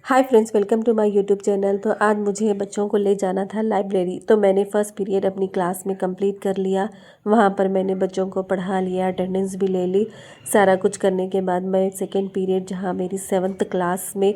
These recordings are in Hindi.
Hi friends, welcome to my YouTube channel. तो आज मुझे बच्चों को ले जाना था लाइब्रेरी। तो मैंने फ़र्स्ट पीरियड अपनी क्लास में कंप्लीट कर लिया। वहाँ पर मैंने बच्चों को पढ़ा लिया, अटेंडेंस भी ले ली। सारा कुछ करने के बाद मैं सेकंड पीरियड, जहाँ मेरी 7th क्लास में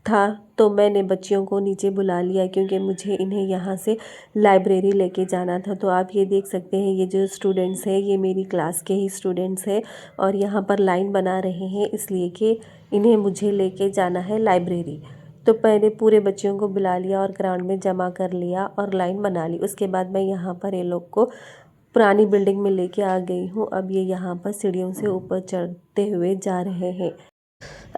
था, तो मैंने बच्चियों को नीचे बुला लिया क्योंकि मुझे इन्हें यहाँ से लाइब्रेरी लेके जाना था। तो आप ये देख सकते हैं, ये जो स्टूडेंट्स हैं ये मेरी क्लास के ही स्टूडेंट्स हैं और यहाँ पर लाइन बना रहे हैं इसलिए कि इन्हें मुझे लेके जाना है लाइब्रेरी। तो मैंने पूरे बच्चियों को बुला लिया और ग्राउंड में जमा कर लिया और लाइन बना ली। उसके बाद मैं यहाँ पर ये लोग को पुरानी बिल्डिंग में लेके आ गई हूँ। अब ये यहाँ पर सीढ़ियों से ऊपर चढ़ते हुए जा रहे हैं।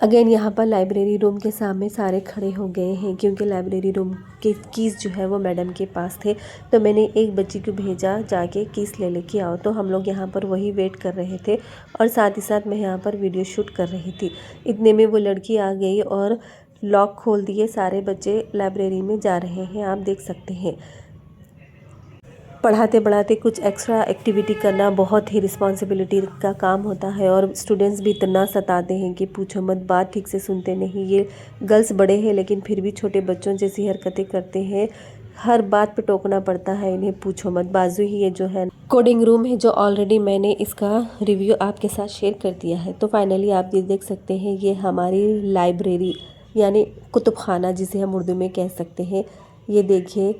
अगेन यहाँ पर लाइब्रेरी रूम के सामने सारे खड़े हो गए हैं क्योंकि लाइब्रेरी रूम के कीज़ जो है वो मैडम के पास थे। तो मैंने एक बच्ची को भेजा, जाके कीज़ ले लेके आओ। तो हम लोग यहाँ पर वही वेट कर रहे थे और साथ ही साथ मैं यहाँ पर वीडियो शूट कर रही थी। इतने में वो लड़की आ गई और लॉक खोल दिए। सारे बच्चे लाइब्रेरी में जा रहे हैं, आप देख सकते हैं। पढ़ाते पढ़ाते कुछ एक्स्ट्रा एक्टिविटी करना बहुत ही रिस्पॉन्सिबिलिटी का काम होता है और स्टूडेंट्स भी इतना सताते हैं कि पूछो मत। बात ठीक से सुनते नहीं। ये गर्ल्स बड़े हैं लेकिन फिर भी छोटे बच्चों जैसी हरकतें करते हैं। हर बात पे टोकना पड़ता है इन्हें, पूछो मत। बाजू ही ये जो है कोडिंग रूम है, जो ऑलरेडी मैंने इसका रिव्यू आपके साथ शेयर कर दिया है। तो फाइनली आप ये देख सकते हैं, ये हमारी लाइब्रेरी यानी कुतुब खाना जिसे हम उर्दू में कह सकते हैं। ये देखिए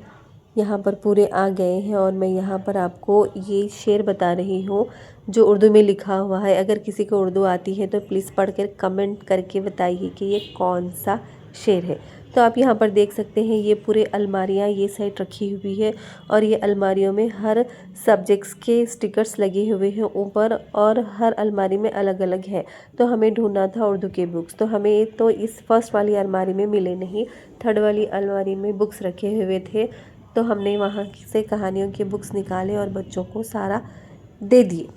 यहाँ पर पूरे आ गए हैं और मैं यहाँ पर आपको ये शेर बता रही हूँ जो उर्दू में लिखा हुआ है। अगर किसी को उर्दू आती है तो प्लीज़ पढ़कर कमेंट करके बताइए कि ये कौन सा शेर है। तो आप यहाँ पर देख सकते हैं, ये पूरे अलमारियाँ ये साइड रखी हुई है और ये अलमारियों में हर सब्जेक्ट्स के स्टिकर्स लगे हुए हैं ऊपर और हर अलमारी में अलग अलग है। तो हमें ढूंढना था उर्दू के बुक्स, तो हमें तो इस फर्स्ट वाली अलमारी में मिले नहीं, थर्ड वाली अलमारी में बुक्स रखे हुए थे। तो हमने वहाँ से कहानियों के बुक्स निकाले और बच्चों को सारा दे दिए।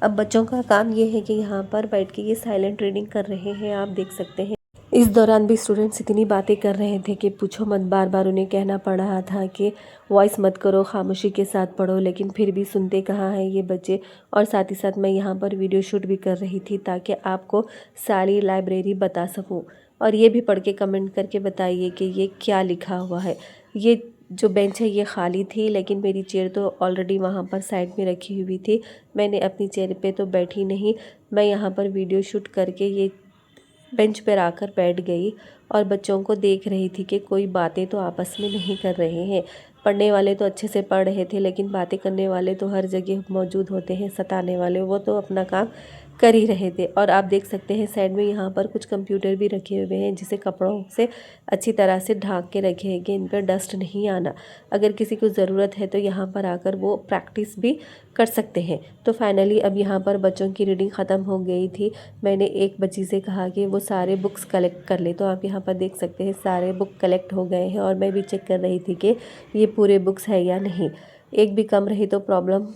अब बच्चों का काम ये है कि यहाँ पर बैठ के ये साइलेंट रीडिंग कर रहे हैं, आप देख सकते हैं। इस दौरान भी स्टूडेंट्स इतनी बातें कर रहे थे कि पूछो मत। बार बार उन्हें कहना पड़ रहा था कि वॉइस मत करो, खामोशी के साथ पढ़ो, लेकिन फिर भी सुनते कहाँ हैं ये बच्चे। और साथ ही साथ मैं यहाँ पर वीडियो शूट भी कर रही थी ताकि आपको सारी लाइब्रेरी बता सकूँ। और ये भी पढ़ के कमेंट करके बताइए कि ये क्या लिखा हुआ है। ये जो बेंच है ये खाली थी लेकिन मेरी चेयर तो ऑलरेडी वहाँ पर साइड में रखी हुई थी। मैंने अपनी चेयर पे तो बैठी नहीं, मैं यहाँ पर वीडियो शूट करके ये बेंच पर आकर बैठ गई और बच्चों को देख रही थी कि कोई बातें तो आपस में नहीं कर रहे हैं। पढ़ने वाले तो अच्छे से पढ़ रहे थे लेकिन बातें करने वाले तो हर जगह मौजूद होते हैं। सताने वाले वो तो अपना काम कर ही रहे थे। और आप देख सकते हैं साइड में यहाँ पर कुछ कंप्यूटर भी रखे हुए हैं जिसे कपड़ों से अच्छी तरह से ढक के रखे हैं कि इन पर डस्ट नहीं आना। अगर किसी को ज़रूरत है तो यहाँ पर आकर वो प्रैक्टिस भी कर सकते हैं। तो फाइनली अब यहाँ पर बच्चों की रीडिंग ख़त्म हो गई थी। मैंने एक बच्ची से कहा कि वो सारे बुक्स कलेक्ट कर ले। तो आप यहाँ पर देख सकते हैं सारे बुक कलेक्ट हो गए हैं और मैं भी चेक कर रही थी कि ये पूरे बुक्स है या नहीं। एक भी कम रही तो प्रॉब्लम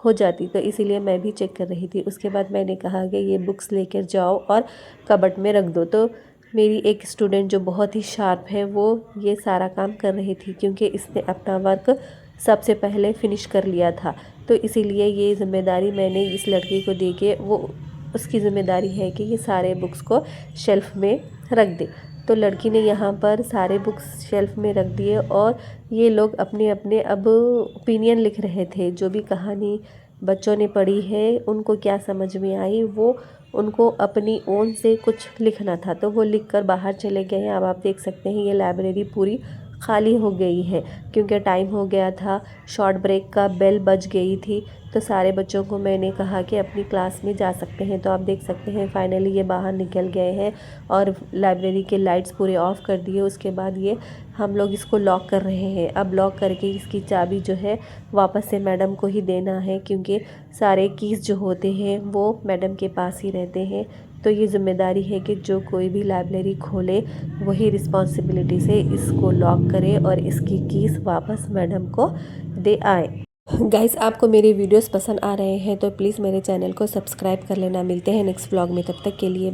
हो जाती, तो इसीलिए मैं भी चेक कर रही थी। उसके बाद मैंने कहा कि ये बुक्स लेकर जाओ और कबर्ड में रख दो। तो मेरी एक स्टूडेंट जो बहुत ही शार्प है वो ये सारा काम कर रही थी क्योंकि इसने अपना वर्क सबसे पहले फ़िनिश कर लिया था। तो इसीलिए ये ज़िम्मेदारी मैंने इस लड़की को दी कि वो उसकी ज़िम्मेदारी है कि ये सारे बुक्स को शेल्फ़ में रख दे। तो लड़की ने यहाँ पर सारे बुक्स शेल्फ़ में रख दिए और ये लोग अपने अपने अब ओपिनियन लिख रहे थे। जो भी कहानी बच्चों ने पढ़ी है उनको क्या समझ में आई, वो उनको अपनी ओन से कुछ लिखना था। तो वो लिख कर बाहर चले गए। अब आप देख सकते हैं ये लाइब्रेरी पूरी खाली हो गई है क्योंकि टाइम हो गया था, शॉर्ट ब्रेक का बेल बज गई थी। तो सारे बच्चों को मैंने कहा कि अपनी क्लास में जा सकते हैं। तो आप देख सकते हैं फाइनली ये बाहर निकल गए हैं और लाइब्रेरी के लाइट्स पूरे ऑफ़ कर दिए। उसके बाद ये हम लोग इसको लॉक कर रहे हैं। अब लॉक करके इसकी चाबी जो है वापस से मैडम को ही देना है क्योंकि सारे कीज़ जो होते हैं वो मैडम के पास ही रहते हैं। तो ये ज़िम्मेदारी है कि जो कोई भी लाइब्रेरी खोले वही रिस्पॉन्सिबिलिटी से इसको लॉक करे और इसकी कीज़ वापस मैडम को दे आए। गाइस, आपको मेरे वीडियोस पसंद आ रहे हैं तो प्लीज़ मेरे चैनल को सब्सक्राइब कर लेना। मिलते हैं नेक्स्ट व्लॉग में, तब तक के लिए।